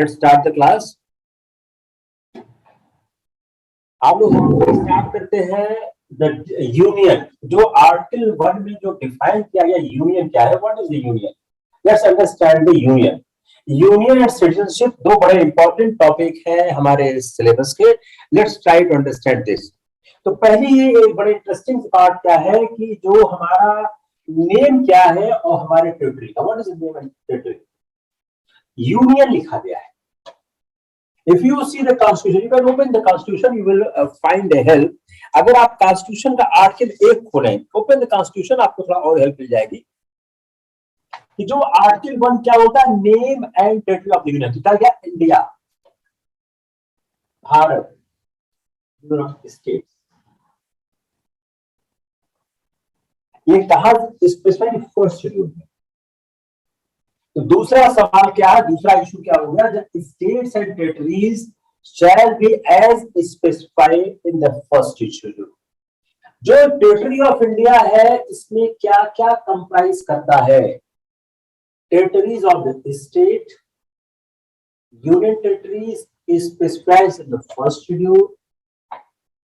Let's start the class. आप लोग start करते हैं द यूनियन। जो आर्टिकल 1 में जो डिफाइन किया गया यूनियन क्या है, what is the union. Let's understand the union. Union and citizenship दो बड़े इंपॉर्टेंट टॉपिक है हमारे सिलेबस के। Let's try to understand this. तो पहली एक बड़े इंटरेस्टिंग पार्ट क्या है कि जो हमारा नेम क्या है और हमारे टेरिटरी का, what is the name and territory. Union लिखा गया है। If you see the Constitution, you can open the Constitution, you will find a help. अगर आप Constitution का आर्टिकल 1 खोलें, ओपन द Constitution, आपको थोड़ा और हेल्प मिल जाएगी कि जो आर्टिकल 1 क्या होता है, name and territory of the union. क्या गया, इंडिया, भारत, स्टेट। ये कहा स्पेसिफाइड फर्स्ट शेड्यूल में। तो दूसरा सवाल क्या है, दूसरा इशू क्या हो गया, the states and territories shall be as specified in the first schedule. जो टेरिटरी ऑफ इंडिया है इसमें क्या क्या कंप्राइज करता है, territories of the state, union territories specified in the first schedule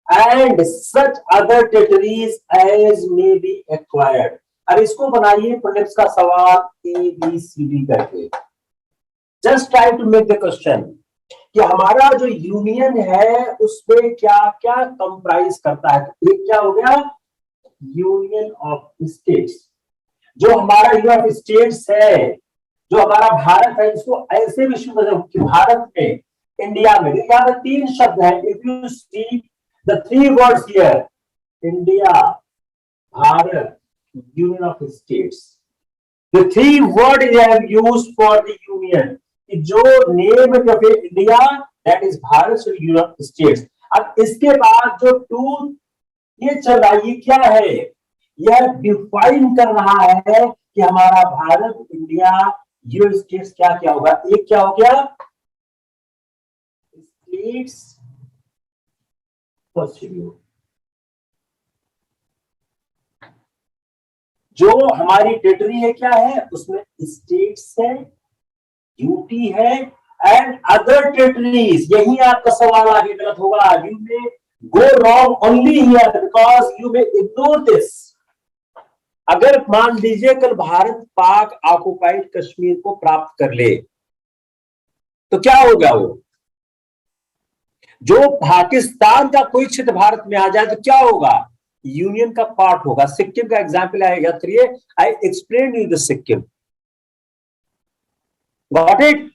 and such other territories as may be acquired. अब इसको बनाइए प्रीलिम्स का सवाल ABCD करके। Just try to make the question कि हमारा जो यूनियन है उसमें क्या क्या कंप्राइज करता है। तो एक क्या हो गया, यूनियन ऑफ स्टेट्स। जो हमारा यूनियन ऑफ स्टेट्स है, जो हमारा भारत है, इसको ऐसे भी शुरू कि भारत में, इंडिया में। यहाँ पे 3 शब्द है। If you see the 3 words here, India, Bharat, Union of States. The 3 words they have used for the union. जो नेम है India, that is Bharat, union of states. अब इसके बाद जो 2 ये चल रहा है, ये क्या है, यह डिफाइन कर रहा है कि हमारा भारत, इंडिया, यूनियन स्टेट्स क्या क्या होगा। एक क्या हो गया, स्टेट्स फर्स्ट शेड्यूल। जो हमारी टेरिटरी है क्या है, उसमें स्टेट्स है, यूटी है एंड अदर टेरिटरीज। यही आपका सवाल आगे गलत होगा। You may go wrong only here because you may ignore this. अगर मान लीजिए कल भारत पाक ऑक्युपाइड कश्मीर को प्राप्त कर ले तो क्या होगा, वो जो पाकिस्तान का कोई क्षेत्र भारत में आ जाए तो क्या होगा, यूनियन का पार्ट होगा। सिक्किम का एग्जाम्पल आएगा। I explain you the Sikkim, got it.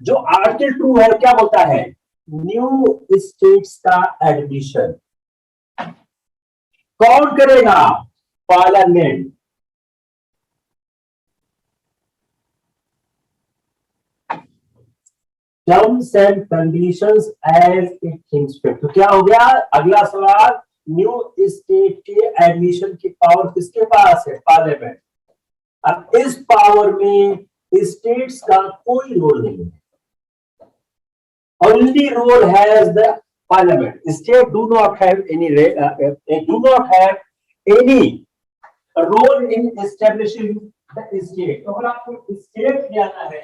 जो आर्टिकल 2 है क्या बोलता है, न्यू स्टेट्स का एडमिशन कौन करेगा, parliament. Terms and conditions as it thinks fit. तो क्या हो गया, अगला सवाल, न्यू स्टेट के एडमिशन की पावर किसके पास है, पार्लियामेंट। अब इस पावर में स्टेट्स का कोई रोल नहीं है, only role has the parliament. State do not have any role in establishing the state. तो अगर आपको स्टेट जाना है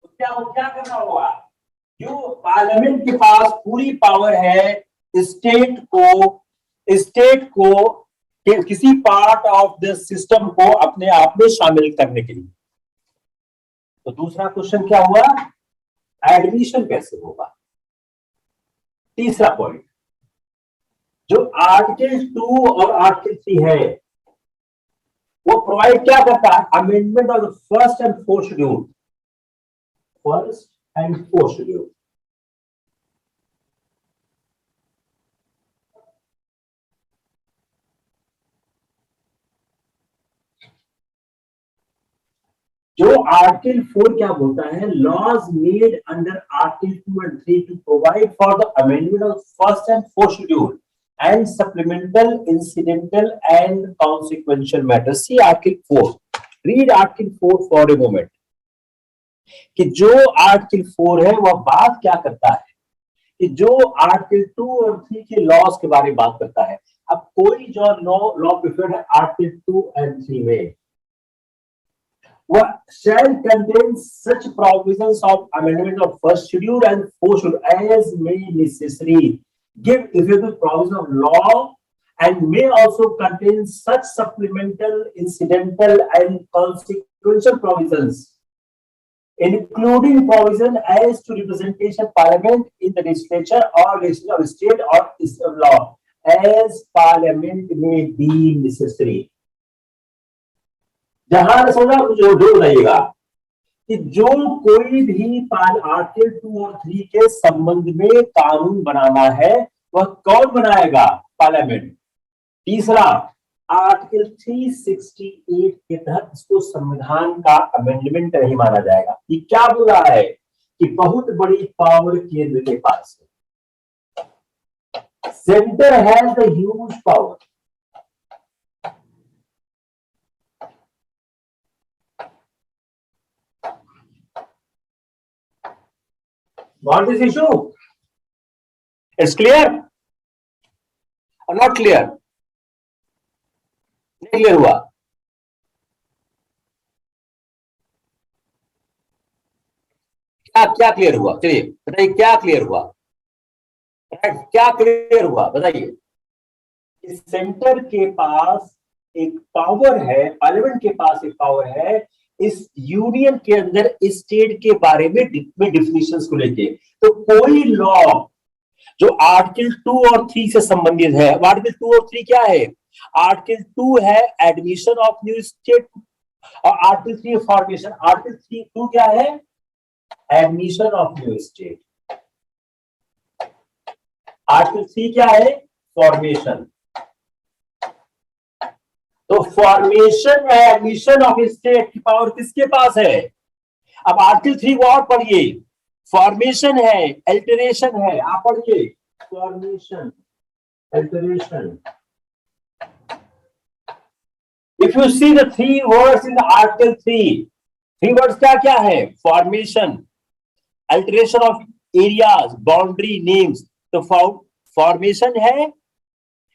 तो क्या करना होगा, जो पार्लियामेंट के पास पूरी पावर है स्टेट को किसी पार्ट ऑफ द सिस्टम को अपने आप में शामिल करने के लिए। तो दूसरा क्वेश्चन क्या हुआ, एडमिशन कैसे होगा। तीसरा पॉइंट, जो आर्टिकल 2 और आर्टिकल 3 है वो प्रोवाइड क्या करता है, amendment of the first and fourth schedule. First and fourth schedule. जो आर्टिकल 4 क्या बोलता है, laws made under article 2 and 3 to provide for the amendment of first and fourth schedule and supplemental, incidental and consequential matters. See article 4, read article 4 for a moment. कि जो article 4 है वह बात क्या करता है कि जो आर्टिकल 2 और 3 के लॉज के बारे में बात करता है। अब कोई जो लॉ प्रिफर्ड है आर्टिकल 2 and 3 में, shall contain such provisions of amendment of first schedule and fourth schedule as may necessary give effective provision of law and may also contain such supplemental, incidental and consequential provisions, including provision as to representation of parliament in the legislature or legislature of state or of law as parliament may deem necessary. जहां समझा जो बताइएगा कि जो कोई भी article 2 और 3 के संबंध में कानून बनाना है वह कौन बनाएगा? पार्लियामेंट। तीसरा, आर्टिकल 368 के तहत इसको संविधान का अमेंडमेंट नहीं माना जाएगा। ये क्या बोल रहा है कि बहुत बड़ी पावर केंद्र के पास है। Centre has the huge power. What is issue? It's clear or not clear? नहीं क्लियर हुआ? क्या क्लियर हुआ? चलिए बताइए क्या क्लियर हुआ? क्या क्लियर हुआ बताइए। सेंटर के पास एक पावर है, पार्लियामेंट के पास एक पावर है इस यूनियन के अंदर स्टेट के बारे में डिफिनेशंस को लेके। तो कोई लॉ जो आर्टिकल 2 और 3 से संबंधित है, आर्टिकल 2 और 3 क्या है? आर्टिकल 2 है एडमिशन ऑफ न्यू स्टेट और आर्टिकल 3 फॉर्मेशन। आर्टिकल 2 क्या है? Admission of new state. Article 3 क्या है? फॉर्मेशन। तो फॉर्मेशन है, एडमिशन ऑफ स्टेट की पावर किसके पास है? अब आर्टिकल 3 को और पढ़िए। फॉर्मेशन है, अल्टरेशन है, आप पढ़िए। Formation, alteration. If you see the 3 words in article 3 words क्या क्या है? Formation, alteration of areas, boundary, names. तो फॉर्मेशन है,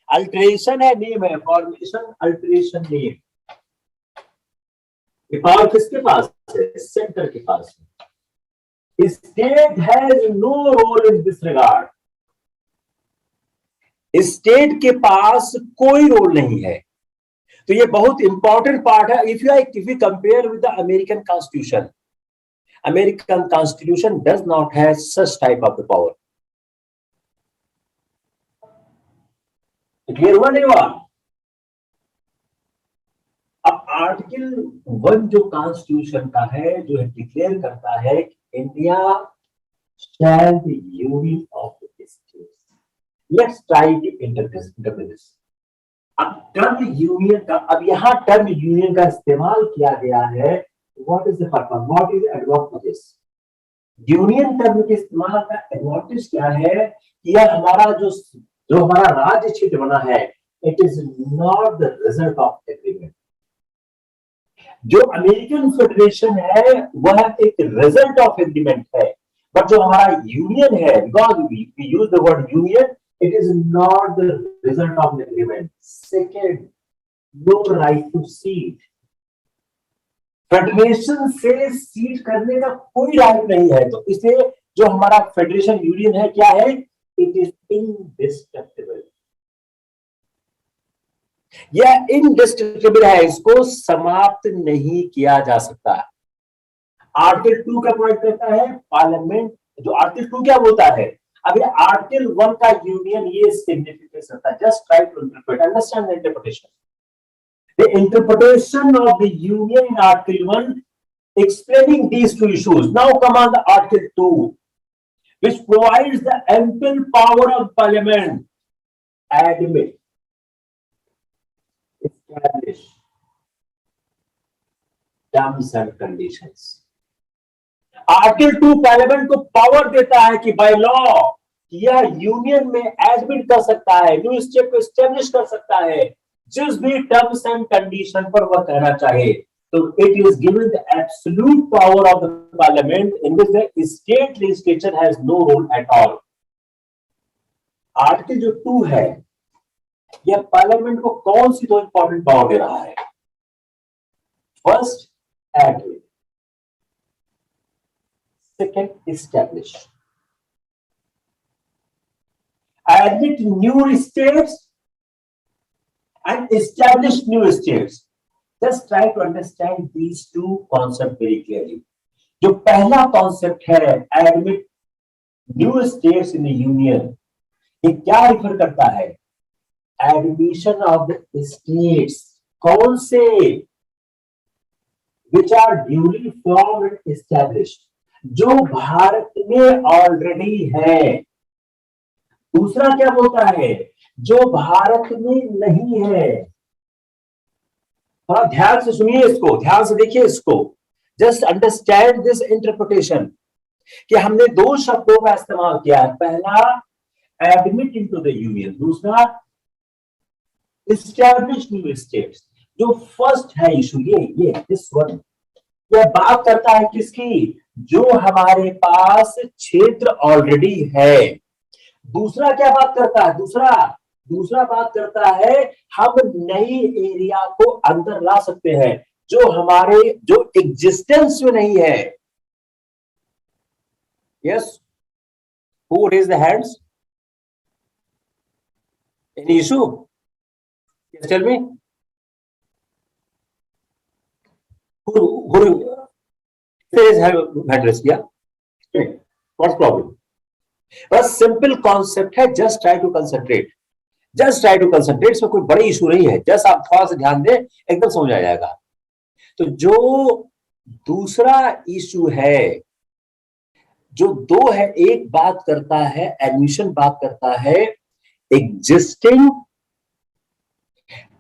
अल्टरेशन है, नेम है। Formation, alteration, name. ये पावर किसके पास है? सेंटर के पास है। State has no role in this regard. State के पास कोई रोल नहीं है। तो ये बहुत इंपॉर्टेंट पार्ट है। If you compare with the American constitution, American constitution does not have such type of the power. Clear हुआ नहीं हुआ? अब आर्टिकल 1 जो कॉन्स्टिट्यूशन का है, जो डिक्लेयर करता है कि India shall be union of the states. Let's try to interpret this. अब टर्म यूनियन का, अब यहां टर्म यूनियन का इस्तेमाल किया गया है। What is the purpose? What is advantage? Union term के इस्तेमाल का एडवांटेज क्या है कि यह हमारा जो हमारा राज्य क्षेत्र बना है, it is not the result of agreement. जो अमेरिकन फेडरेशन है वह एक रिजल्ट ऑफ एग्रीमेंट है, बट जो हमारा यूनियन है, because we use the word union, it is not the result of agreement. Second, no right to secede. Federation से secede करने का कोई राइट नहीं है। तो इसलिए जो हमारा फेडरेशन यूनियन है क्या है? It is indestructible. यह इंडिस्ट्रक्टिबल है, इसको समाप्त नहीं किया जा सकता। आर्टिकल 2 का पॉइंट करता है पार्लियामेंट। जो आर्टिकल 2 क्या बोलता है? अभी आर्टिकल 1 का यूनियन ये सिग्निफिकेंस रहता है। Just try to interpret, understand the interpretation. The interpretation of the union in article 1 explaining these two issues. Now come on the article 2, which provides the ample power of parliament admit, establish terms and conditions. Article 2 parliament को power देता है कि by law यह union में admit कर सकता है, new state को एस्टेब्लिश कर सकता है जिस भी टर्म्स एंड कंडीशन पर वह कहना चाहे। So it is given the absolute power of the parliament in which the state legislature has no role at all. Article जो 2 है यह पार्लियामेंट को कौन सी दो इंपॉर्टेंट पावर दे रहा है? First, admit. Second, establish. Admit new states and establish new states. Just try to understand these two concepts very clearly. जो पहला कॉन्सेप्ट है admit new states in the union, ये क्या रिफर करता है? एडमिशन ऑफ द स्टेट्स, कौन से? Which are duly formed and established, जो भारत में ऑलरेडी है। दूसरा क्या बोलता है? जो भारत में नहीं है। थोड़ा ध्यान से सुनिए इसको, ध्यान से देखिए इसको, जस्ट अंडरस्टैंड दिस इंटरप्रिटेशन कि हमने दो शब्दों का इस्तेमाल किया है। पहला एडमिट इनटू द यूनियन, दूसरा एस्टैब्लिश न्यू स्टेट्स। जो फर्स्ट है इशू ये दिस वन, यह बात करता है किसकी? जो हमारे पास क्षेत्र ऑलरेडी है। दूसरा क्या बात करता है? दूसरा बात करता है हम नई एरिया को अंदर ला सकते हैं जो हमारे जो एग्जिस्टेंस में नहीं है। Yes, who raise the hands? Any issue? Yes, tell me. Who is hand raised? Yeah. Okay. What's problem? बस सिंपल कॉन्सेप्ट है, जस्ट ट्राई टू कंसंट्रेट, इसमें कोई बड़ी इशू नहीं है। जस्ट आप थोड़ा सा ध्यान दें, एकदम समझ आ जाएगा। तो जो दूसरा इशू है, जो दो है, एक बात करता है एडमिशन, बात करता है existing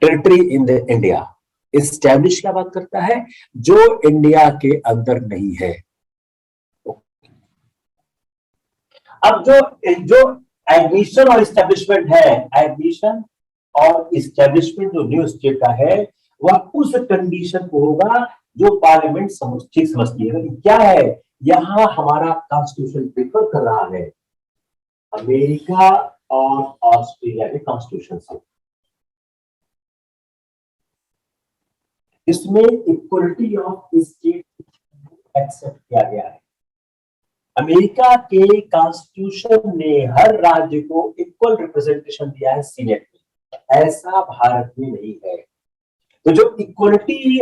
territory in the India. Establish क्या बात करता है? जो इंडिया के अंदर नहीं है। अब जो एडमिशन और एस्टैब्लिशमेंट है, एडमिशन और एस्टैब्लिशमेंट जो न्यू स्टेट का है, वह उस कंडीशन को होगा जो पार्लियामेंट ठीक समझती है। क्या है? यहां हमारा कॉन्स्टिट्यूशन प्रेफर कर रहा है अमेरिका और ऑस्ट्रेलिया के कॉन्स्टिट्यूशन से। इसमें इक्वलिटी ऑफ स्टेट एक्सेप्ट किया गया है। अमेरिका के कॉन्स्टिट्यूशन ने हर राज्य को इक्वल रिप्रेजेंटेशन दिया है सीनेट में, ऐसा भारत में नहीं है। तो जो इक्वलिटी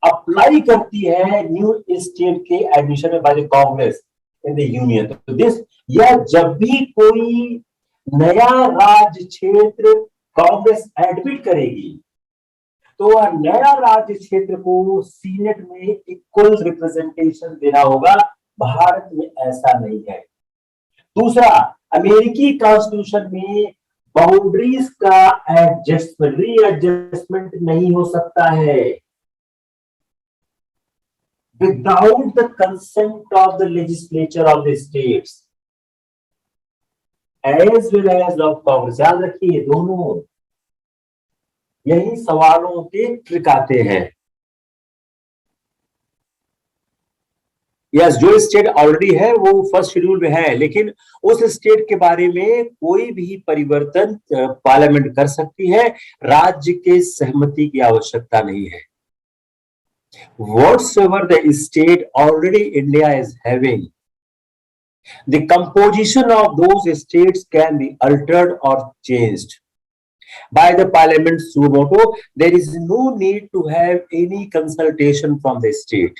अप्लाई करती है न्यू स्टेट के एडमिशन में by the Congress in the union, तो दिस, यह जब भी कोई नया राज्य क्षेत्र कांग्रेस एडमिट करेगी तो वह नया राज्य क्षेत्र को सीनेट में इक्वल रिप्रेजेंटेशन देना होगा। भारत में ऐसा नहीं है। दूसरा, अमेरिकी कॉन्स्टिट्यूशन में बाउंड्रीज का एडजस्टमेंट, रीएडजस्टमेंट नहीं हो सकता है without the consent of the legislature of the states as well as of congress. याद रखिए, दोनों यही सवालों के ट्रिक आते हैं। यस, जो स्टेट ऑलरेडी है वो फर्स्ट शेड्यूल में है, लेकिन उस स्टेट के बारे में कोई भी परिवर्तन पार्लियामेंट कर सकती है, राज्य के सहमति की आवश्यकता नहीं है। Whatsoever the state already India is having, the composition of those states can be altered or changed by the parliament suo motu. There is no need to have any consultation from the state.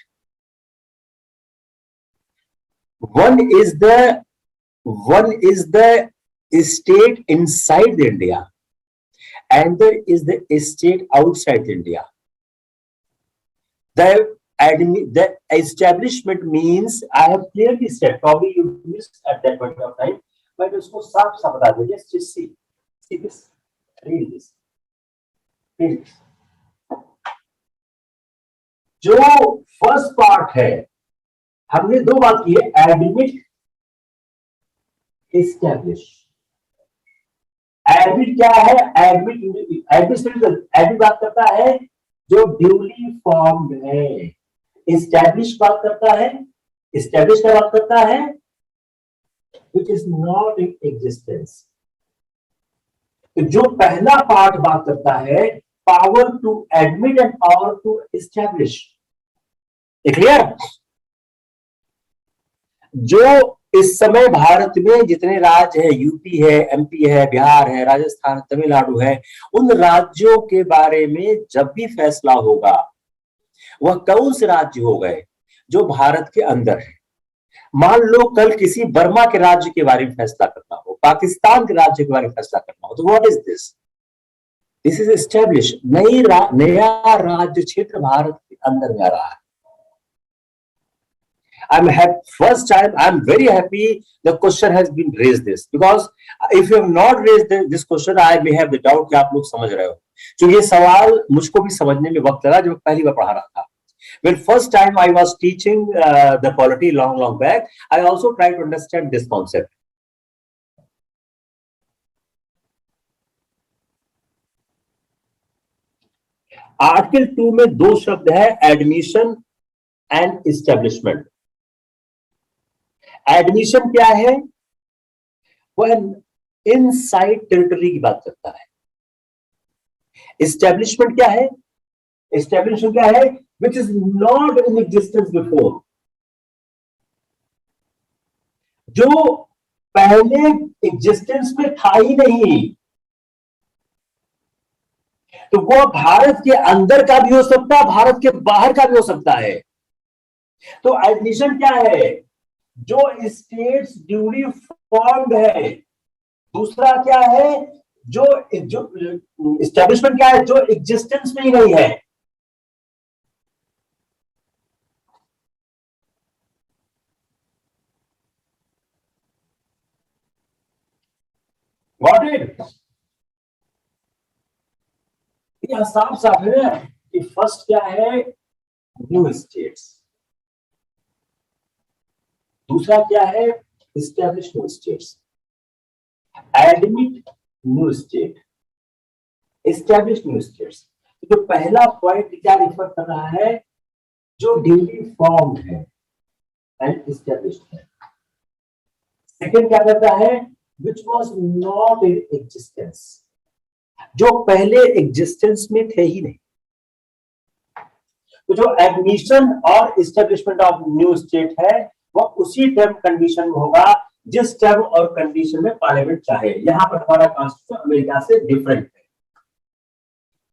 One is the state inside the India, and there is the state outside India. The establishment means, I have clearly said, probably you missed at that point of time, but उसको साफ साफ बता दीजिए। Just see this, read this. जो first part है, हमने दो बात की है, एडमिट, एस्टैब्लिश। एडमिट क्या है? एडमिट बात करता है जो ड्यूली फॉर्म्ड है। एस्टैब्लिश बात करता है, एस्टैब्लिश क्या बात करता है? Which is not in existence. तो जो पहला पार्ट बात करता है power to admit and power to establish, clear? जो इस समय भारत में जितने राज्य है, यूपी है, एमपी है, बिहार है, राजस्थान, तमिलनाडु है, उन राज्यों के बारे में जब भी फैसला होगा, वह कौन से राज्य हो गए जो भारत के अंदर है। मान लो कल किसी बर्मा के राज्य के बारे में फैसला करना हो, पाकिस्तान के राज्य के बारे में फैसला करना हो, तो what is this? This is establish, नया राज्य क्षेत्र भारत के अंदर में आ रहा है। First time I'm very happy the question has been raised this, because if you have not raised this question I may have the doubt कि आप लोग समझ रहे हो, क्योंकि ये सवाल मुझको भी समझने में वक्त लगा जब पहली बार पढ़ा रहा था। When first time I was teaching the polity long back, I also tried to understand this concept. Article 2 में दो शब्द है, एडमिशन एंड इस्टेब्लिशमेंट। एडमिशन क्या है? वह इनसाइड टेरिटरी की बात करता है। इस्टेब्लिशमेंट क्या है? इस्टेब्लिशमेंट क्या है? Which is not in existence before, जो पहले एग्जिस्टेंस में था ही नहीं, तो वो भारत के अंदर का भी हो सकता है, भारत के बाहर का भी हो सकता है। तो एडमिशन क्या है? जो स्टेट्स ड्यूली फॉर्म्ड है। दूसरा क्या है? जो एस्टेब्लिशमेंट क्या है? जो एग्जिस्टेंस में ही नहीं है। Got it? यह साफ साफ है कि फर्स्ट क्या है? New states. दूसरा क्या है? Establish new states. Admit new state, establish new states. तो पहला पॉइंट क्या रिफर कर रहा है? जो ड्यूली फॉर्म्ड है एंड एस्टेब्लिश्ड है। सेकंड क्या करता है? Which was not in existence, जो पहले एग्जिस्टेंस में थे ही नहीं। तो जो एडमिशन और एस्टेब्लिशमेंट ऑफ न्यू स्टेट है वह उसी टर्म कंडीशन में होगा जिस टर्म और कंडीशन में पार्लियामेंट चाहे। यहां पर हमारा कॉन्स्टिट्यूशन अमेरिका से डिफरेंट है।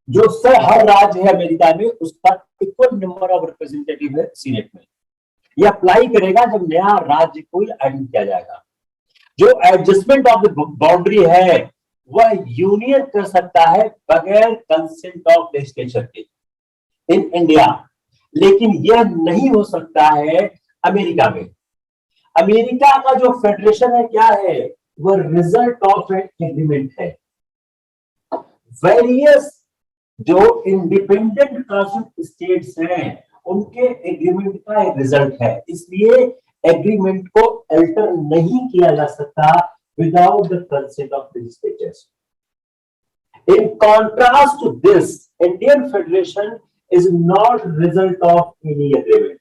जो हर राज्य है अमेरिका में उसका इक्वल नंबर ऑफ रिप्रेजेंटेटिव है सीनेट में। यह अप्लाई करेगा जब नया राज्य कोई ऐड किया जाएगा। जो एडजस्टमेंट ऑफ द बाउंड्री है वह यूनियन कर सकता है बगैर कंसेंट ऑफ लेजिस्लेचर के इन इंडिया, लेकिन यह नहीं हो सकता है अमेरिका में। अमेरिका का जो फेडरेशन है क्या है? वह रिजल्ट ऑफ एन एग्रीमेंट है। वेरियस जो इंडिपेंडेंट कास्ट स्टेट्स हैं उनके एग्रीमेंट का एक रिजल्ट है, इसलिए एग्रीमेंट को अल्टर नहीं किया जा सकता without the consent of legislatures. In contrast to this, Indian Federation is not result of any agreement.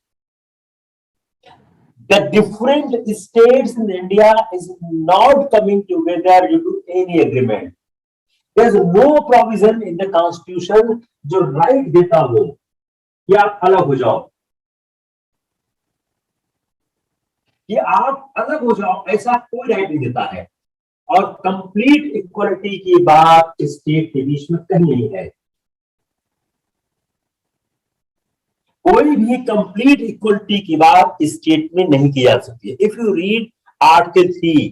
The different states in India is not coming together due to any agreement. There is no provision in the Constitution जो right देता हो कि आप अलग हो जाओ, कि आप अलग हो जाओ, ऐसा कोई राइट नहीं देता है। और कंप्लीट इक्वलिटी की बात स्टेट के बीच में कहीं नहीं है। कोई भी कंप्लीट इक्वलिटी की बात स्टेट में नहीं की जा सकती है। If you read article 3,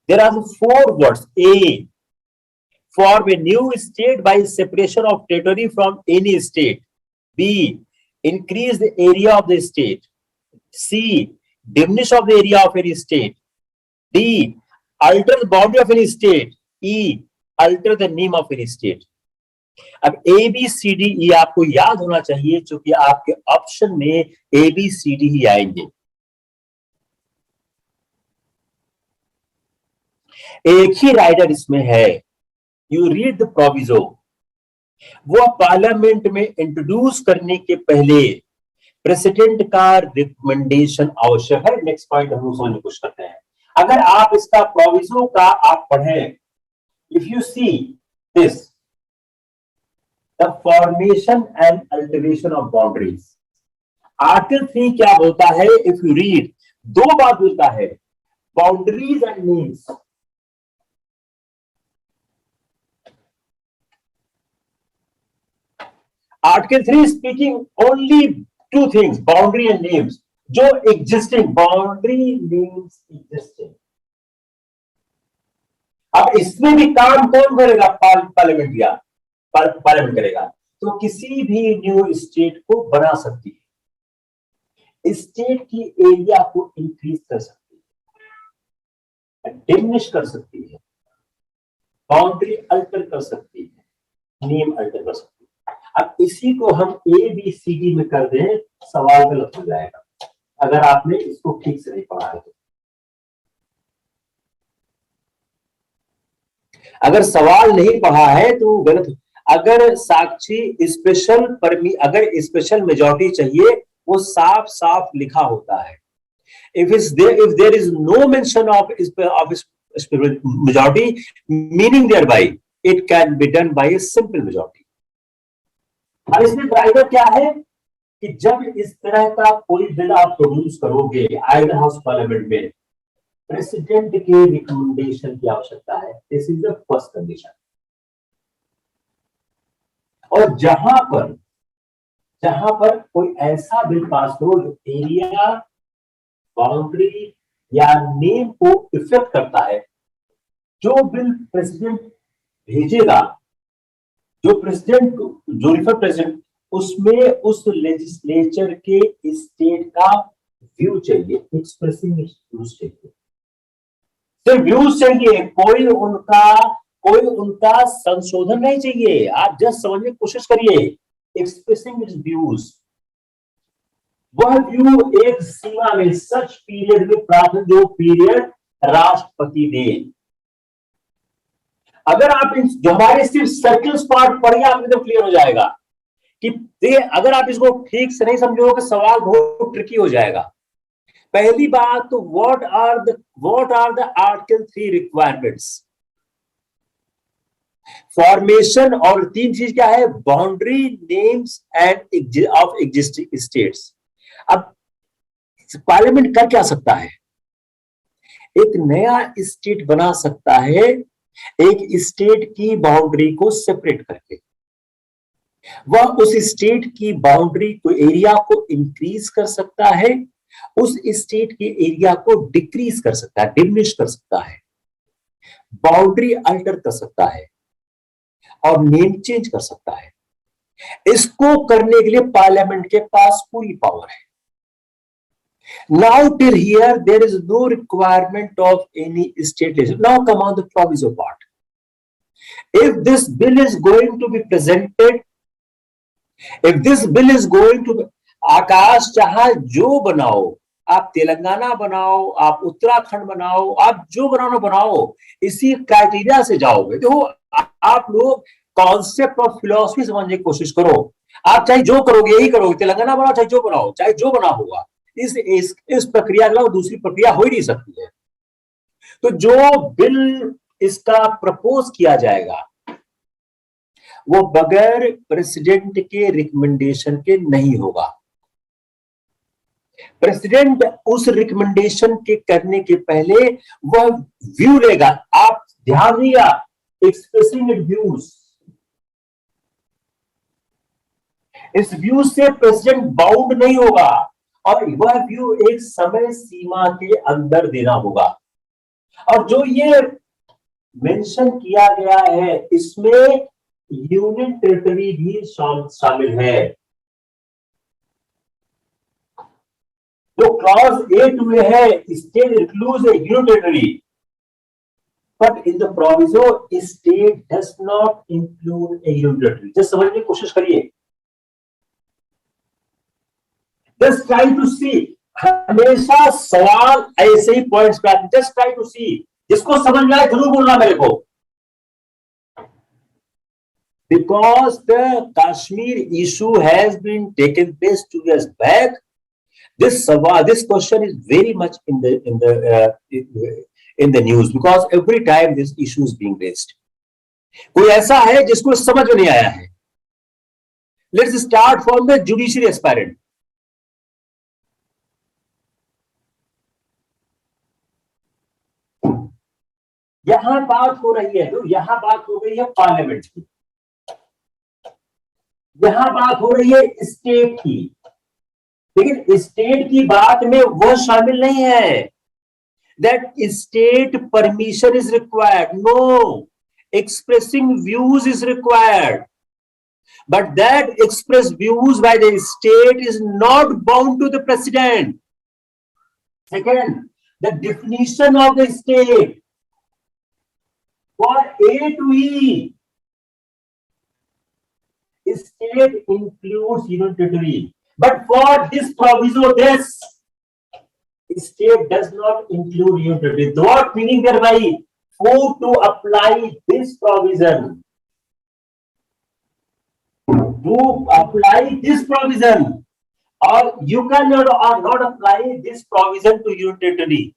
there are 4 words. A, form a new state by separation of territory from any state. B, increase the area of the state. C, diminish of the area of any state. D, alter the boundary of any state. E, alter the name of any state. अब A B C D E आपको याद होना चाहिए, क्योंकि आपके option में A B C D ही आएंगे। एक ही राइडर इसमें है। You read the proviso. वो पार्लियामेंट में इंट्रोड्यूस करने के पहले प्रेसिडेंट का रिकमेंडेशन आवश्यक है। नेक्स्ट पॉइंट हम समझने की कोशिश करते हैं। अगर आप इसका प्रोविजो का आप पढ़ें, if you see this, the formation and alteration of boundaries, article 3 क्या बोलता है? इफ यू रीड, दो बात बोलता है, boundaries and names. Article 3 speaking only two things, boundary and names, जो एग्जिस्टिंग, बाउंड्री नेम्स एग्जिस्टिंग। अब इसमें भी काम कौन करेगा? पार्लियामेंट या पार्लियामेंट करेगा। तो किसी भी न्यू स्टेट को बना सकती है, स्टेट की एरिया को इंक्रीज कर सकती है, डिमिनिश कर सकती है, बाउंड्री अल्टर कर सकती है, नेम अल्टर कर सकती है। अब इसी को हम ABCD में कर दें, सवाल गलत हो जाएगा अगर आपने इसको ठीक से नहीं पढ़ा है तो। अगर सवाल नहीं पढ़ा है तो गलत। अगर साक्षी स्पेशल अगर स्पेशल मेजॉरिटी चाहिए, वो साफ साफ लिखा होता है। if there is no mention of majority, meaning thereby it can be done by a simple majority। अब इसमें ड्राइवर क्या है कि जब इस तरह का कोई बिल आप प्रोड्यूस करोगे आइदर हाउस पार्लियामेंट में, प्रेसिडेंट के रिकमेंडेशन की आवश्यकता है। This is the first condition. और जहां पर कोई ऐसा बिल पास करो जो एरिया, बाउंड्री या नेम को इफेक्ट करता है, जो बिल प्रेसिडेंट भेजेगा, जो रिफर प्रेसिडेंट, उसमें उस लेजिस्लेचर के स्टेट का व्यू चाहिए, एक्सप्रेसिंग व्यूज चाहिए, सिर्फ व्यूज चाहिए, कोई उनका संशोधन नहीं चाहिए। आप जस्ट समझने की कोशिश करिए, एक्सप्रेसिंग इट्स व्यूज। वह व्यू एक सीमा में, सच पीरियड में प्राप्त, जो पीरियड राष्ट्रपति दे। अगर आप जो हमारे सिर्फ सर्कल्स पार्ट पढ़िए, आपको तो क्लियर हो जाएगा कि अगर आप इसको ठीक से नहीं समझोगे, सवाल बहुत ट्रिकी हो जाएगा। पहली बात तो what are the article 3 requirements? Formation, और तीन चीज क्या है? Boundary, names and of existing states. अब पार्लियामेंट कर क्या सकता है? एक नया स्टेट बना सकता है, एक स्टेट की बाउंड्री को सेपरेट करके। वह उस स्टेट की बाउंड्री को, एरिया को इंक्रीज कर सकता है, उस स्टेट के एरिया को डिक्रीज कर सकता है, डिमिनिश कर सकता है, बाउंड्री अल्टर कर सकता है और नेम चेंज कर सकता है। इसको करने के लिए पार्लियामेंट के पास पूरी पावर है। Now till here there is no requirement of any state legislation. Now come on the proviso part. If this bill is going to be presented, if this bill is going to be, आकाश चाहे जो बनाओ, आप तेलंगाना बनाओ, आप उत्तराखंड बनाओ, आप जो बनाओ, इसी क्राइटेरिया से जाओगे। देखो, आप लोग कॉन्सेप्ट और फिलॉसफी समझने की कोशिश करो। आप चाहे जो करोगे यही करोगे, तेलंगाना बनाओ चाहे जो बनाओ, चाहे जो बना होगा, इस प्रक्रिया के अलावा दूसरी प्रक्रिया हो ही नहीं सकती है। तो जो बिल इसका प्रपोज किया जाएगा वो बगैर प्रेसिडेंट के रिकमेंडेशन के नहीं होगा। प्रेसिडेंट उस रिकमेंडेशन के करने के पहले वह व्यू लेगा। आप ध्यान दिया, एक्सप्रेसिंग इट व्यूज। इस व्यू से प्रेसिडेंट बाउंड नहीं होगा और वह व्यू एक समय सीमा के अंदर देना होगा। और जो ये मेंशन किया गया है, इसमें यूनियन टेरिटरी भी शामिल है। जो क्लॉज 8 में है, state includes A union territory, but in the proviso state does not include A union territory. Just समझने की कोशिश करिए, जस्ट ट्राई टू सी। हमेशा सवाल ऐसे ही पॉइंट्स पे आते, जस्ट ट्राई टू सी। जिसको समझ में आए जरूर बोलना मेरे को। Because the Kashmir issue has been taken place 2 years back, this question is very much in the news because every time this issue is being raised. कोई ऐसा है जिसको समझ में नहीं आया है? Let's start from the judiciary aspirant. यहां बात हो रही है, तो यहां बात हो गई है पार्लियामेंट की, यहां बात हो रही है स्टेट की, लेकिन स्टेट की बात में वो शामिल नहीं है that state permission is required, no, expressing views is required, but that expressed views by the state is not bound to the president. Second, the definition of the state for A to E, state includes union territory, but for this proviso, this state does not include union territory. What meaning thereby? For to apply this provision, or you cannot or not apply this provision to union territory.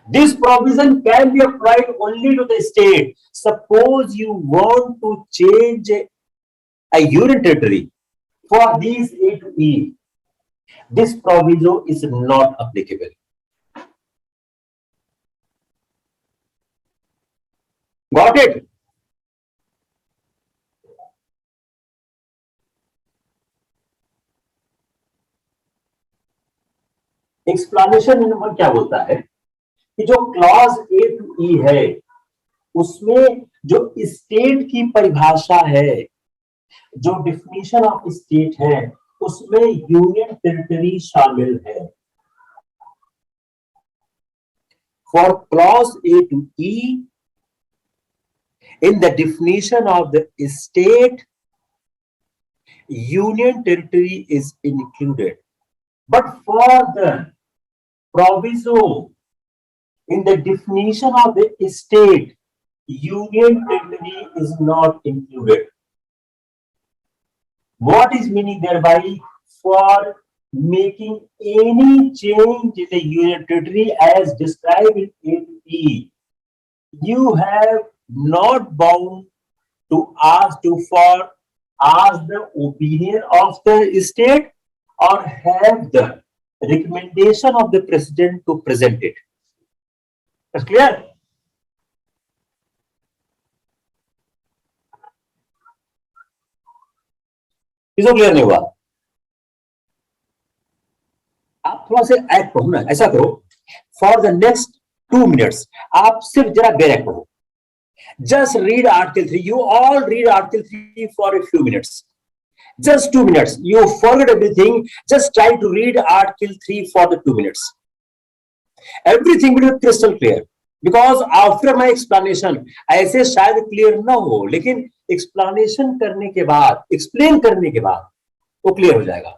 This provision can be applied only to the state. Suppose you want to change a union territory for these A to E, this proviso is not applicable. Got it? Explanation number क्या बोलता है कि जो clause A to ई है उसमें जो state की परिभाषा है, जो डिफिनीशन ऑफ स्टेट है, उसमें यूनियन टेरिटरी शामिल है. For clause A to E, in the definition of the state, union territory is included, but for the proviso in the definition of the state, union territory is not included. What is meaning thereby? For making any change in the union territory as described in A to E, you have not bound to ask the opinion of the state or have the recommendation of the president to present it. That's clear? किसको clear नहीं हुआ? आप थोड़ा सा act करो ना, ऐसा करो फॉर द नेक्स्ट 2 minutes आप सिर्फ जरा बैक करो. Just read Article 3. You all read Article 3 for a few minutes. Just 2 minutes. You forget everything. Just try to read Article 3 for the 2 minutes. Everything will be crystal clear. Because after my explanation, ऐसे शायद clear ना हो, लेकिन explanation करने के बाद, explain करने के बाद, वो क्लियर हो जाएगा.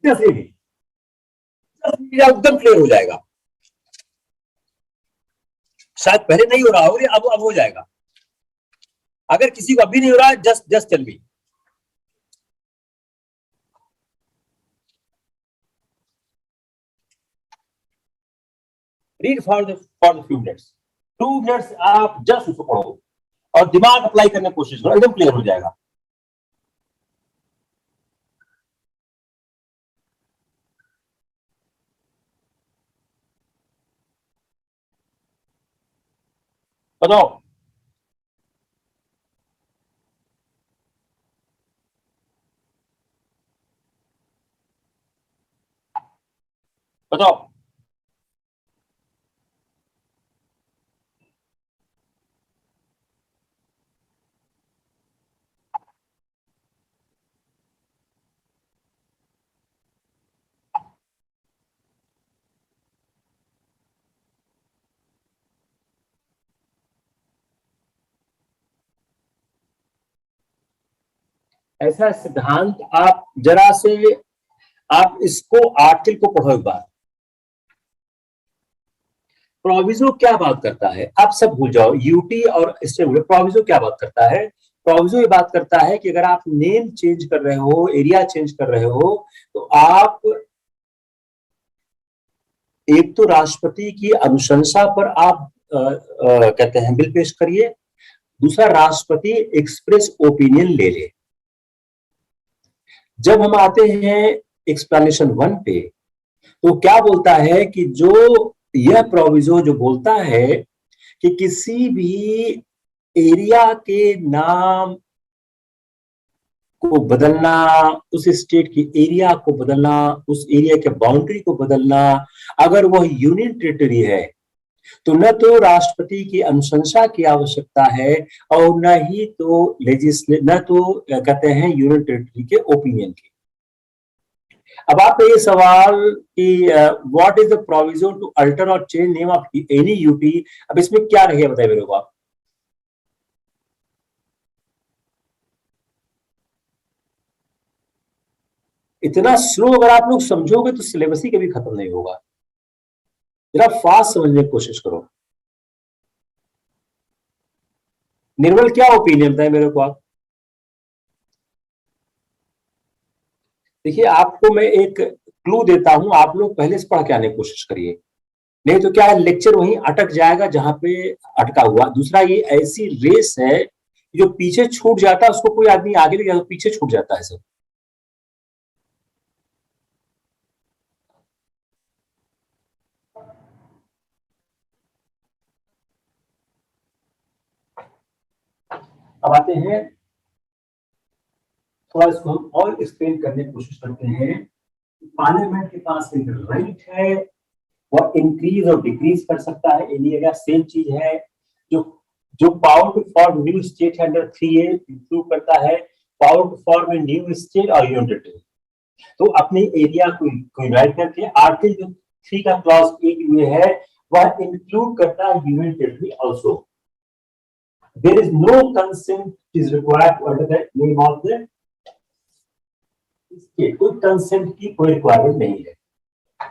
Just read it. एकदम क्लियर हो जाएगा. शायद पहले नहीं हो रहा हो, अब हो जाएगा. अगर किसी को अभी नहीं हो रहा है, just tell me. Read for the few minutes. 2 minutes आप जस्ट उसको पढ़ो और दिमाग अप्लाई करने की कोशिश करो, एकदम क्लियर हो जाएगा. बताओ. बताओ. ऐसा सिद्धांत आप जरा से आप इसको आर्टिकल को पढ़ो एक बार. प्रोविजो क्या बात करता है, आप सब भूल जाओ, यूटी और स्टेट. प्रोविजो क्या बात करता है? प्रोविजो ये बात करता है कि अगर आप नेम चेंज कर रहे हो, एरिया चेंज कर रहे हो, तो आप एक तो राष्ट्रपति की अनुशंसा पर आप कहते हैं बिल पेश करिए, दूसरा राष्ट्रपति एक्सप्रेस ओपिनियन ले ले. जब हम आते हैं एक्सप्लेनेशन 1 पे, तो क्या बोलता है कि जो यह प्रोविजो जो बोलता है कि किसी भी एरिया के नाम को बदलना, उस स्टेट के एरिया को बदलना, उस एरिया के बाउंड्री को बदलना, अगर वह यूनियन टेरिटरी है तो न तो राष्ट्रपति की अनुशंसा की आवश्यकता है और न ही तो न तो कहते हैं यूनियन टेरिटरी के ओपिनियन की। अब आप ये सवाल कि what is the provision to alter और change name of any UT, अब इसमें क्या रहेगा बताइए मेरे को आप। इतना स्लो अगर आप लोग समझोगे तो सिलेबस ही कभी खत्म नहीं होगा। जरा फास्ट समझने की कोशिश करो। निर्मल क्या ओपिनियन बताए मेरे को आप। देखिए आपको मैं एक क्लू देता हूं, आप लोग पहले से पढ़ के आने की कोशिश करिए, नहीं तो क्या है लेक्चर वहीं अटक जाएगा जहां पे अटका हुआ। दूसरा ये ऐसी रेस है जो पीछे छूट जाता है उसको कोई आदमी आगे ले जाता तो पीछे छूट जाता है सब। अब आते हैं थोड़ा इसको हम और एक्सप्लेन करने की कोशिश करते हैं। पार्लियामेंट के पास एक राइट है, वह इंक्रीज और डिक्रीज कर सकता है एनी एरिया। सेम चीज है जो जो power to form new state है अंडर 3A इंक्लूड करता है power to form a new state और यूनियन टेरिटरी। तो अपने एरिया को यूनाइट करके आर्टिकल 3 का क्लॉज 8 में है वह इंक्लूड करता है union territory also. There is no consent is required under the name of the state। कोई कंसेंट की कोई रिक्वायरमेंट नहीं है।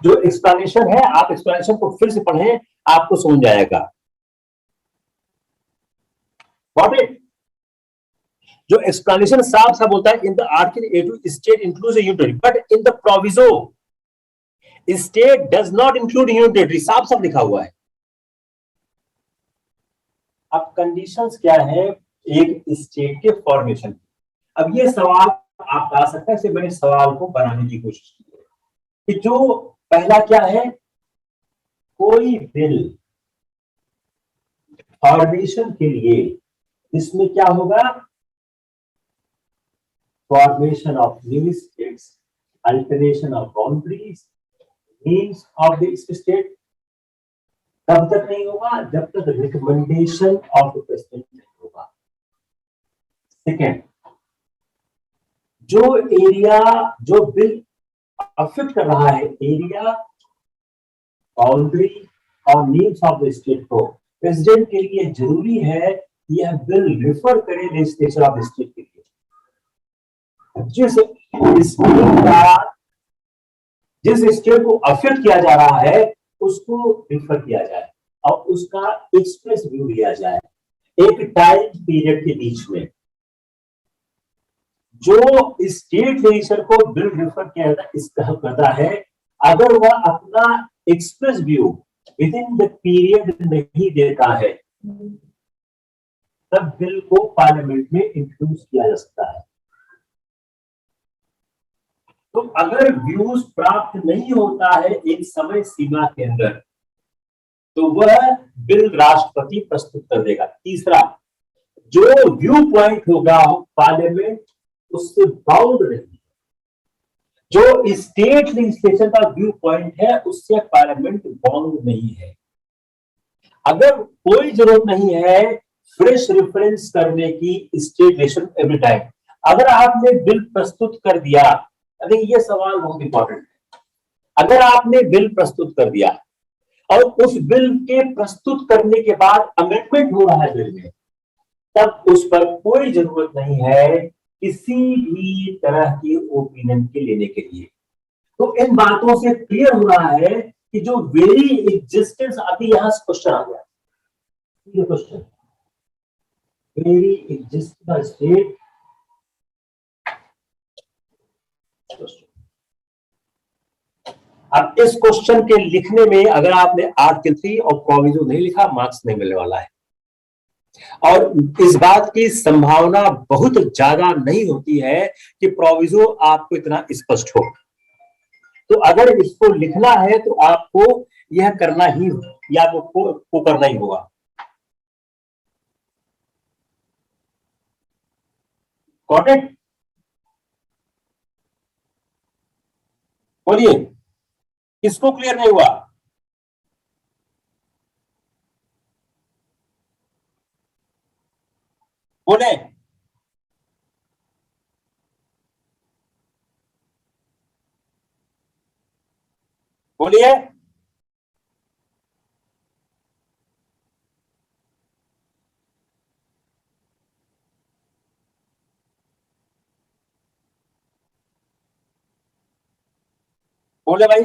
जो एक्सप्लेनेशन है आप एक्सप्लेनेशन को फिर से पढ़ें, आपको समझ जाएगा। जो एक्सप्लेनेशन साफ साफ बोलता है in the article 8 state includes union territory but in the proviso state does not include union territory, साफ साफ लिखा हुआ है। अब कंडीशंस क्या है एक स्टेट के फॉर्मेशन की। अब ये सवाल आप आ सकते हैं, मैंने सवाल को बनाने की कोशिश की है कि जो पहला क्या है, कोई बिल फॉर्मेशन के लिए इसमें क्या होगा, formation of new states, alteration of boundaries, means of the state. तब तक नहीं होगा जब तक रिकमेंडेशन ऑफ द प्रेसिडेंट नहीं होगा। सेकेंड, जो एरिया जो बिल अफेक्ट कर रहा है एरिया, बाउंड्री और नीड्स ऑफ द स्टेट को प्रेसिडेंट के लिए जरूरी है कि यह बिल रिफर करे लेजिस्लेचर ऑफ द स्टेट के लिए। जिस स्टेट को अफेक्ट किया जा रहा है उसको रिफर किया जाए और उसका एक्सप्रेस व्यू लिया जाए एक टाइम पीरियड के बीच में। जो स्टेट लेजिस्लेचर को बिल रिफर किया करता है, अगर वह अपना express view with in the period नहीं देता है तब बिल को पार्लियामेंट में इंट्रोड्यूस किया जा सकता है। तो अगर व्यूज प्राप्त नहीं होता है एक समय सीमा के अंदर तो वह बिल राष्ट्रपति प्रस्तुत कर देगा। तीसरा, जो व्यू पॉइंट होगा पार्लियामेंट उससे बाउंड नहीं, जो स्टेट लेजिस्लेचर का व्यू पॉइंट है उससे पार्लियामेंट बाउंड नहीं है। अगर कोई जरूरत नहीं है फ्रेश रेफरेंस करने की स्टेट लेजिस्लेशन एवरी टाइम, अगर आपने बिल प्रस्तुत कर दिया, अरे ये सवाल बहुत इंपॉर्टेंट है, अगर आपने बिल प्रस्तुत कर दिया और उस बिल के प्रस्तुत करने के बाद अमेंडमेंट हो रहा है बिल में, तब उस पर कोई जरूरत नहीं है किसी भी तरह की ओपिनियन के लेने के लिए। तो इन बातों से क्लियर हो रहा है कि जो वेरी एग्जिस्टेंस, अभी यहां क्वेश्चन आ गया, ये क्वेश्चन वेरी एग्जिस्टिंग स्टेट, अब इस क्वेश्चन के लिखने में अगर आपने आर्टिकल 3 और प्रोविजो नहीं लिखा मार्क्स नहीं मिलने वाला है। और इस बात की संभावना बहुत ज्यादा नहीं होती है कि प्रोविजो आपको इतना स्पष्ट हो। तो अगर इसको लिखना है तो आपको यह करना ही या को करना ही होगा। Got it? बोलिए, किसको क्लियर नहीं हुआ? बोले। बोलिए। बोले भाई।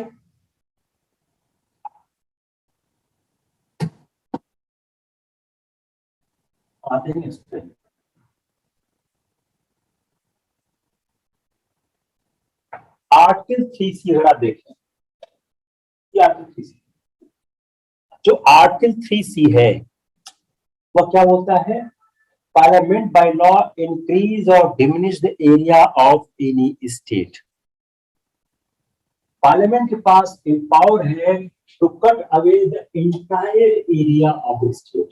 आते हैं इस पे। आर्टिकल 3C अगर आप देखें, ये आर्टिकल 3C, जो आर्टिकल 3C है वह क्या बोलता है? पार्लियामेंट बाय लॉ इंक्रीज और diminish the area of any state. Parliament के पास पावर है to cut away the entire area of the state,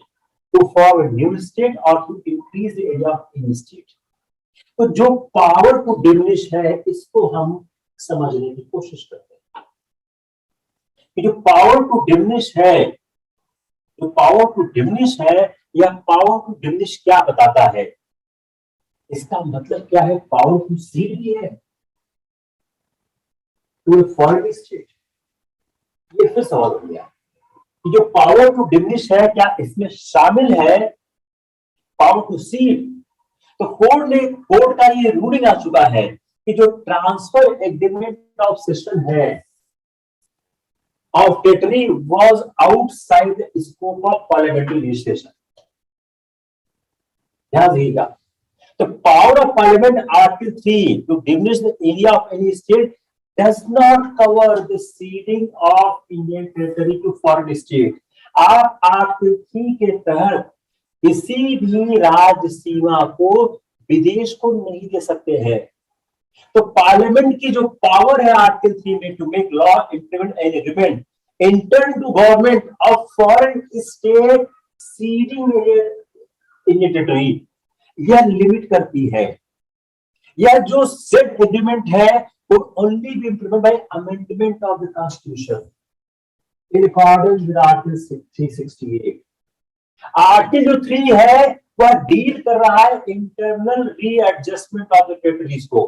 to form a new state और to increase the area of any state. तो जो power to diminish है इसको हम समझने की कोशिश करते हैं कि जो पावर टू डिमिनिश है, जो पावर टू डिमिनिश है या पावर टू डिमिनिश क्या बताता है? इसका मतलब क्या है? पावर टू सीड भी है टू फॉरेन स्टेट। ये फिर सवाल हो गया कि जो पावर टू डिमिनिश है क्या इसमें शामिल है पावर टू सीड? तो कोर्ट का ये रूलिंग आ चुका है कि जो ट्रांसफर एग्रीमेंट ऑफ सिस्टम है of territory was outside the scope of parliamentary legislation. ध्यान दीजिएगा। तो power of parliament article 3 to diminish the area of any state does not cover the ceding of Indian territory to foreign state। आप article 3 के तहत किसी भी राज्य सीमा को विदेश को नहीं दे सकते हैं। तो पार्लियामेंट की जो पावर है आर्टिकल 3 में to make law implement any agreement intern to government of foreign state ceding Indian territory, यह लिमिट करती है। यह जो सेट एग्रीमेंट है वो only be implement by amendment of the constitution in accordance with article 368। Article जो 3 है वह डील कर रहा है internal readjustment of the territories को।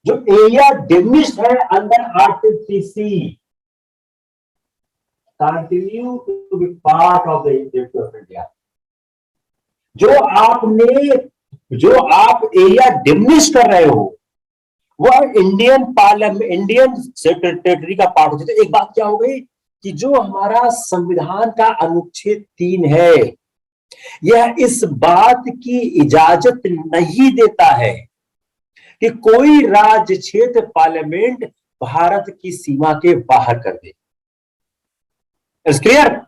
जो एरिया डिमिनिश्ड है under article 3C continue to be part of the territory of India. जो आप एरिया डिमिनिश कर रहे हो वह इंडियन पार्लियामेंट, इंडियन टेरिटरी का पार्ट होता है। तो एक बात क्या हो गई कि जो हमारा संविधान का अनुच्छेद 3 है यह इस बात की इजाजत नहीं देता है कि कोई राज्य क्षेत्र पार्लियामेंट भारत की सीमा के बाहर कर दे। It's clear?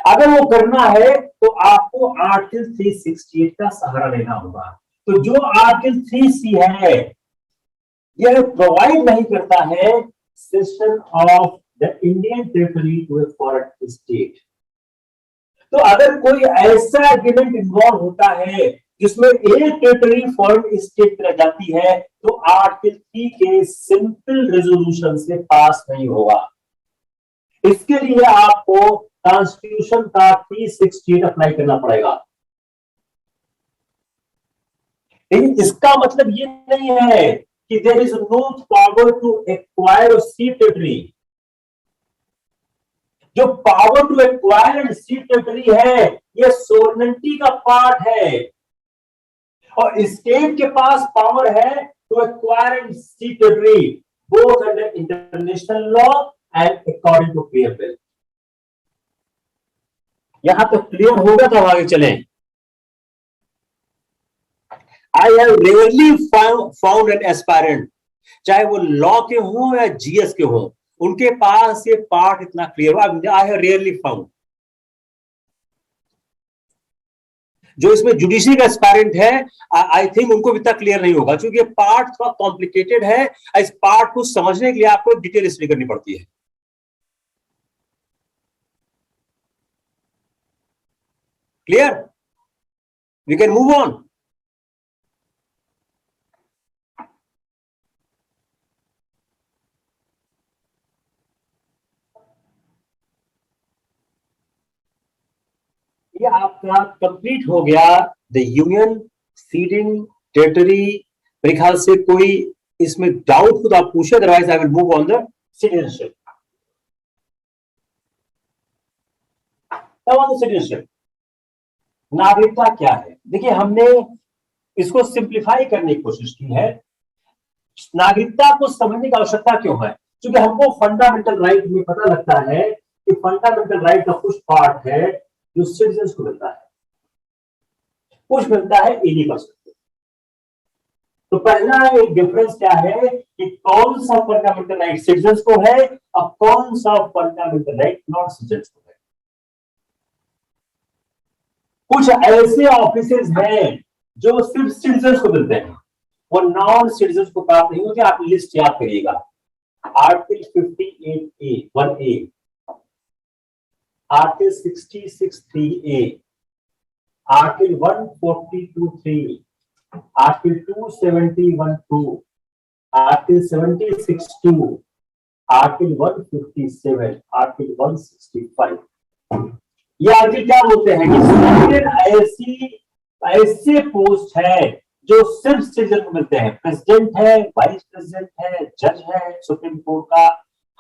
अगर वो करना है तो आपको आर्टिकल 368 का सहारा लेना होगा। तो जो आर्टिकल 3C है यह प्रोवाइड नहीं करता है system of the Indian territory to a foreign state. तो अगर कोई ऐसा एग्रीमेंट इन्वॉल्व होता है जिसमें एक टेरिटरी फॉरेन स्टेट रह जाती है तो आर्टिकल 3 के सिंपल रेजोल्यूशन से पास नहीं होगा। इसके लिए आपको कॉन्स्टिट्यूशन का 368 अप्लाई करना पड़ेगा। लेकिन इसका मतलब ये नहीं है कि there is no power to acquire और सी टेरिटरी। जो power to acquire and cede territory है ये सोवरेनिटी का पार्ट है और स्टेट के पास पावर है to acquire and cede territory both under international law and according to clear bill. यहां तो क्लियर होगा तो आगे चलें। I have rarely found an aspirant, चाहे वो लॉ के हों या जीएस के हों, उनके पास ये पार्ट इतना क्लियर हुआ। आई हैव रेयरली फाउंड जो इसमें जुडिशरी का एस्पायरेंट है, आई थिंक उनको भी इतना क्लियर नहीं होगा, क्योंकि पार्ट थोड़ा कॉम्प्लिकेटेड है। इस पार्ट को समझने के लिए आपको डिटेल स्टडी करनी पड़ती है। Clear? We can move on. ये आपका कंप्लीट हो गया द यूनियन, सीडिंग, टेरिटरी। मेरे ख्याल से कोई इसमें डाउट हो तो आप पूछे, otherwise I will move on the citizenship. Citizenship, नागरिकता क्या है? देखिए, हमने इसको सिंप्लीफाई करने की कोशिश की है। नागरिकता को समझने की आवश्यकता क्यों है? क्योंकि हमको फंडामेंटल राइट में पता लगता है कि फंडामेंटल राइट का कुछ पार्ट है जो सिटीजन्स को मिलता है, कुछ मिलता है इलीगल से। तो पहला एक डिफरेंस क्या है कि कौन सा फंडामेंटल राइट सिटीजन्स को है और कौन सा फंडामेंटल राइट नॉन सिटीजन्स को है। कुछ ऐसे ऑफिसेज हैं जो सिर्फ सिटीजन्स को मिलते हैं, वो नॉन सिटीजन्स को प्राप्त नहीं होते। आप लिस्ट याद करिएगा, article 58A 1A, article 66(3)A, article 142(3), article 271(2), article 76(2), article 157, article 165। ये आर्टिकल क्या बोलते हैं कि ऐसे पोस्ट है जो सिर्फ सिटीजन को मिलते हैं। प्रेसिडेंट है, वाइस प्रेसिडेंट है, जज है सुप्रीम कोर्ट का,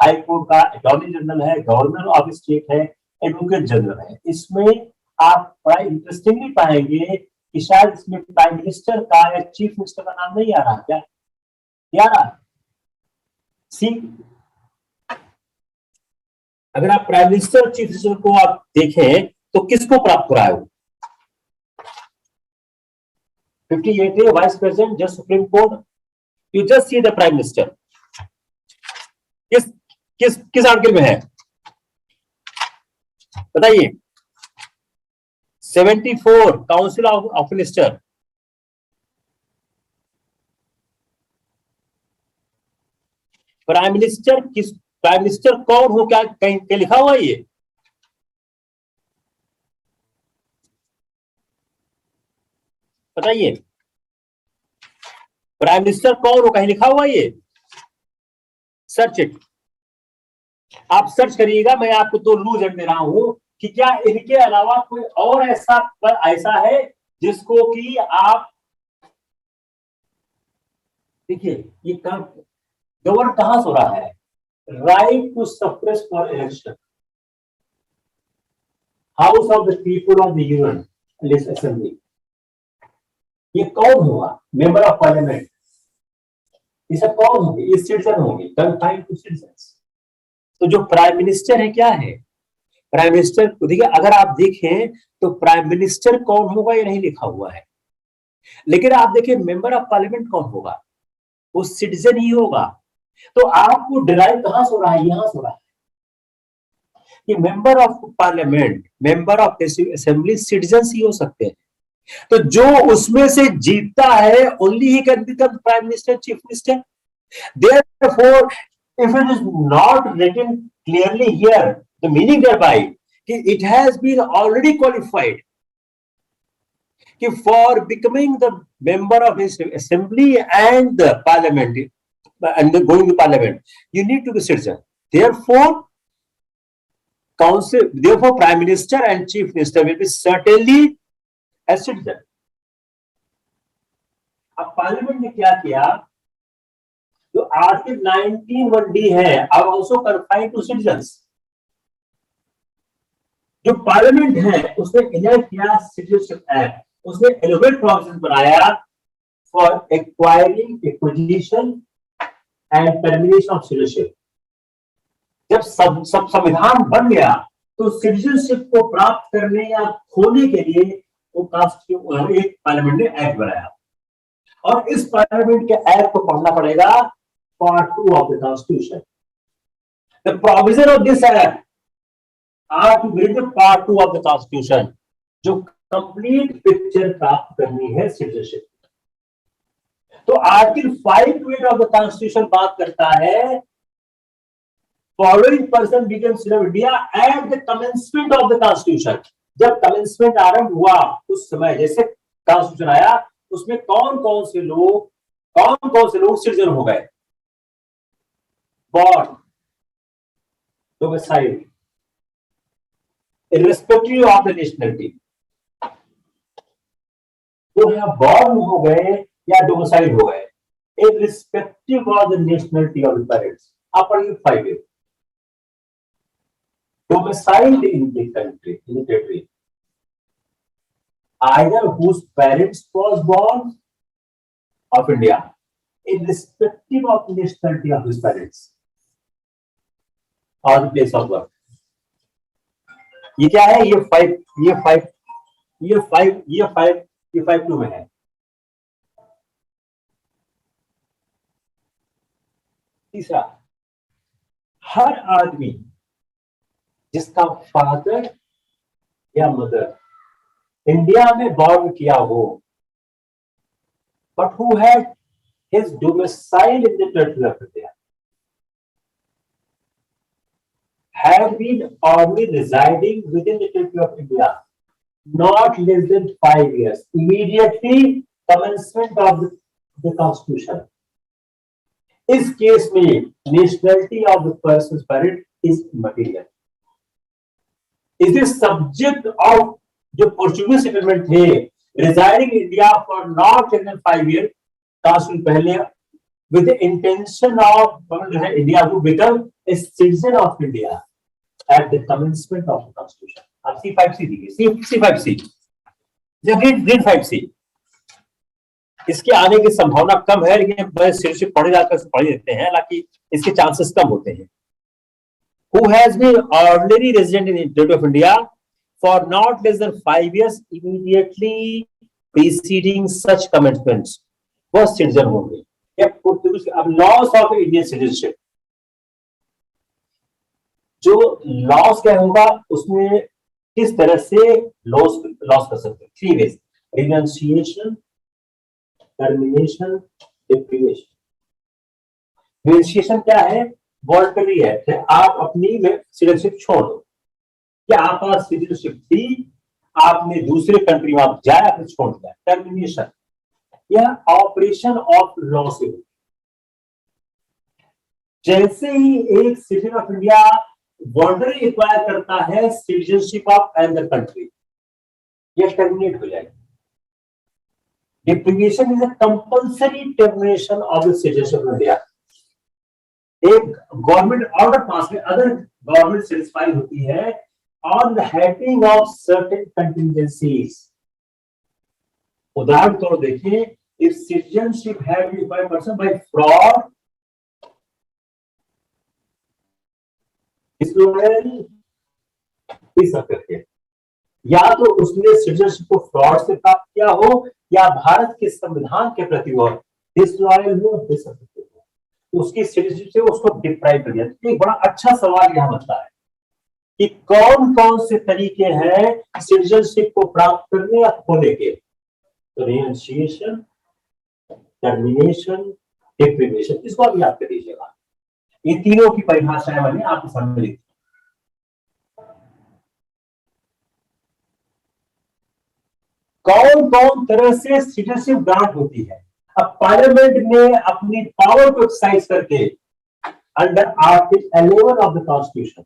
हाई कोर्ट का, अटॉर्नी जनरल है, गवर्नर ऑफ स्टेट है, एडवोकेट जनरल है। इसमें आप बड़ा इंटरेस्टिंगली पाएंगे कि शायद इसमें प्राइम मिनिस्टर का या चीफ मिनिस्टर का नाम नहीं आ रहा। क्या आ रहा? सी, अगर आप प्राइम मिनिस्टर और चीफ मिनिस्टर को आप देखें तो किसको प्राप्त हो रहा है वो? 58A वाइस प्रेसिडेंट, जज supreme court. You just see the prime minister किस किस किस आर्टिकल में है बताइए? 74 council of minister. Prime minister किस, प्राइम मिनिस्टर कौन हो? क्या कहीं लिखा हुआ ये? बताइए, प्राइम मिनिस्टर कौन हो? कहीं लिखा हुआ ये? सर्च इट, आप सर्च करिएगा। मैं आपको तो लूज दे रहा हूं कि क्या इनके अलावा कोई और ऐसा है जिसको कि आप देखिए। ये गवर्न कहां से हो रहा है? Right to suppress for election, house of the people of the union assembly. ये कौन होगा? Member of parliament. ये सब कौन होंगे? ये सिटीजन होंगे, कन्फाइंड टू सिटीजन्स। तो जो प्राइम मिनिस्टर है क्या है? प्राइम मिनिस्टर को देखिए, अगर आप देखें तो प्राइम मिनिस्टर कौन होगा ये नहीं लिखा हुआ है, लेकिन आप देखिए मेंबर ऑफ पार्लियामेंट कौन होगा? वो सिटीजन ही होगा। तो आपको डिराइव कहां से हो रहा है? यहां से हो रहा है कि member of parliament, member of assembly citizen ही हो सकते हैं। तो जो उसमें से जीतता है ओनली ही can become prime minister, chief minister. Therefore, if it is not written clearly here, the meaning thereby it has been already qualified कि for becoming the member of his assembly and the parliament and going to parliament, you need to be citizen. Therefore, council, therefore, prime minister and chief minister will be certainly a citizen. अब parliament ने क्या किया? जो article 19(1)D है, अब also confined to citizens. जो parliament है उसने इलेक्ट किया सिटीजनशिप एक्ट, उसने एलिजिबल प्रोविजन बनाया for acquiring, acquisition and termination of citizenship. जब सब संविधान बन गया तो सिटीजनशिप को प्राप्त करने या खोने के लिए वो एक पार्लियामेंट ने एक्ट बनाया, और इस पार्लियामेंट के एक्ट को पढ़ना पड़ेगा Part 2 of the Constitution. The provision of this act are to be in the Part 2 of the Constitution. जो कंप्लीट पिक्चर प्राप्त करनी है सिटीजनशिप। तो आर्टिकल 528 ऑफ द कॉन्स्टिट्यूशन बात करता है following person became citizen of India at the commencement of the constitution. जब commencement आरंभ हुआ उस समय, जैसे कॉन्स्टिट्यूशन आया, उसमें कौन कौन से लोग सिटीजन हो गए? Born, domicile, irrespective of the nationality, जो है बॉर्न हो गए या डोमिसाइल हो गए, irrespective of the nationality of the parents. आप पढ़िए 5 domiciled in the country, in the territory, either whose parents was born of India, irrespective of nationality of his parents or the place of birth। ये क्या है? ये 5(2) में है। तीसरा, हर आदमी जिसका फादर या मदर इंडिया में बॉर्न किया हो, but who had his domicile in the territory of India, had been already residing within the territory of India not less than 5 years immediately commencement of the constitution। इस case में nationality of the person's parent is immaterial। Is this subject of जो Portuguese settlement थे, residing in India for not less than 5 years, cast पहले with the intention of India to become a citizen of India at the commencement of the constitution। अब C5C देखिए, C5C, grade 5C, इसके आने की संभावना कम है, लेकिन सिटीजनशिप पढ़े जाकर पढ़ देते हैं, हालांकि इसके चांसेस कम होते हैं। Who has been already resident in the territory of India for not less than 5 years immediately preceding such commencements, वह सिटीजन होंगे। अब लॉस ऑफ इंडियन सिटीजनशिप, जो लॉस क्या होगा उसमें किस तरह से लॉस कर सकते हैं? 3 ways: renunciation, termination, deprivation. Renunciation क्या है? वॉलंटरी एक्ट है, आप अपनी सिटीजनशिप छोड़ दो, क्या आपका सिटीजनशिप थी, आपने दूसरे कंट्री में आप जाए, आपने छोड़ दिया। टर्मिनेशन, यह ऑपरेशन ऑफ लॉ से होती, जैसे ही एक citizen of India voluntary acquire करता है सिटीजनशिप ऑफ अनदर कंट्री, यह टर्मिनेट हो जाएगी। Deprivation is a compulsory termination of the citizenship of India. एक गवर्नमेंट ऑर्डर पास में अदर गवर्नमेंट सेटिस्फाई होती है on the heading of certain contingencies. उदाहरण तौर देखिए, if citizenship have been acquired person by fraud, करके, या तो उसने सिटीजनशिप को फ्रॉड से प्राप्त किया हो, या भारत के संविधान के प्रति वो डिसलॉयल हो, उसकी सिटीजनशिप से उसको डिप्राइव कर दिया। एक बड़ा अच्छा सवाल यहां बनता है कि कौन कौन से तरीके हैं सिटीजनशिप को प्राप्त करने या खोने के? तो रिनंसिएशन, टर्मिनेशन, डिप्रीवेशन, इसको आप याद कर लीजिएगा। ये तीनों की परिभाषाएं मैंने आपके सामने लिखी। कौन कौन तरह से सिटीजनशिप ग्रांट होती है? अब पार्लियामेंट ने अपनी पावर को एक्सरसाइज करके under article 11 of the constitution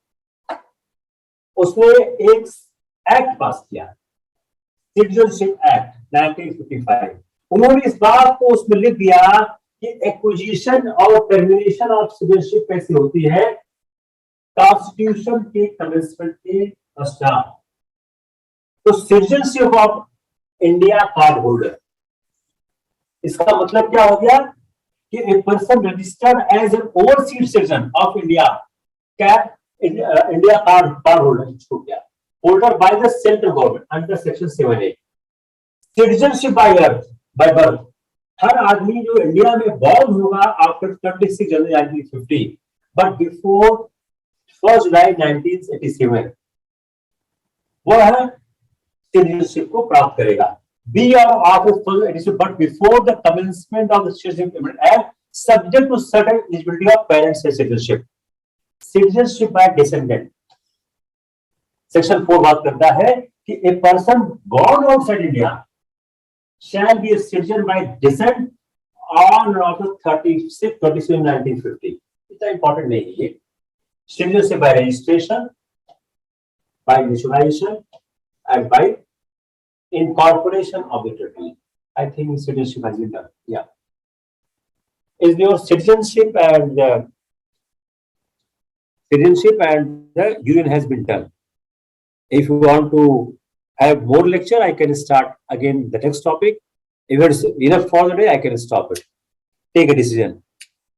उसने एक एक्ट पास किया, सिटीजनशिप एक्ट 1955। उन्होंने इस बात को उसमें लिख दिया कि एक्विजिशन और टर्मिनेशन ऑफ सिटीजनशिप कैसे होती है, कॉन्स्टिट्यूशन के कमेंसमेंट के पश्चात। तो citizenship of India card holder, इसका मतलब क्या हो गया कि a person registered as an overseas citizen of India, India card holder छूट गया, holder by the central government under section 7A। Citizenship by birth, हर आदमी जो इंडिया में बॉर्न होगा after 26 January 1950 but before 1 July 1987, वह सिटीजनशिप को प्राप्त करेगा। Be of office but before the commencement of the citizenship act subject to certain eligibility of parents citizenship. Citizenship by descendant section 4 बात करता है कि a person born outside India shall be a citizen by descent on or after 36/27/1950. इतना important नहीं है ये। Citizenship by registration, by naturalization and by incorporation of the territory. I think citizenship has been done. Yeah. Is your citizenship and the union has been done. If you want to have more lecture, I can start again the next topic. If it's enough for the day, I can stop it. Take a decision.